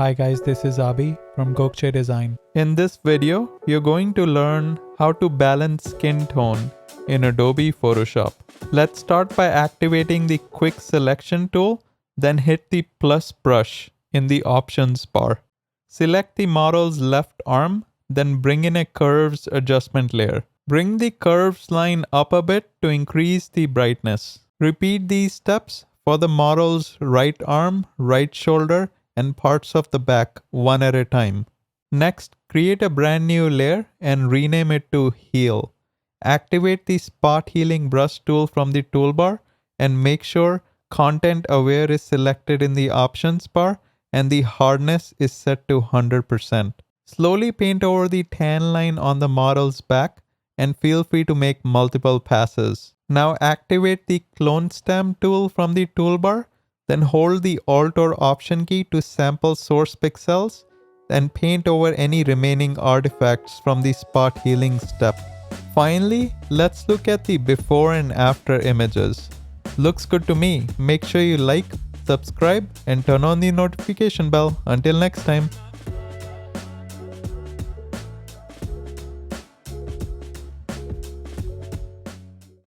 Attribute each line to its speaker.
Speaker 1: Hi guys, this is Abi from Gokche Design. In this video, you're going to learn how to balance skin tone in Adobe Photoshop. Let's start by activating the Quick Selection tool, then hit the plus brush in the options bar. Select the model's left arm, then bring in a curves adjustment layer. Bring the curves line up a bit to increase the brightness. Repeat these steps for the model's right arm, right shoulder, and parts of the back one at a time. Next, create a brand new layer and rename it to Heal. Activate the Spot Healing Brush tool from the toolbar and make sure Content Aware is selected in the options bar and the hardness is set to 100%. Slowly paint over the tan line on the model's back and feel free to make multiple passes. Now activate the Clone Stamp tool from the toolbar. Then hold the Alt or Option key to sample source pixels, then paint over any remaining artifacts from the spot healing step. Finally, let's look at the before and after images. Looks good to me. Make sure you like, subscribe, and turn on the notification bell. Until next time.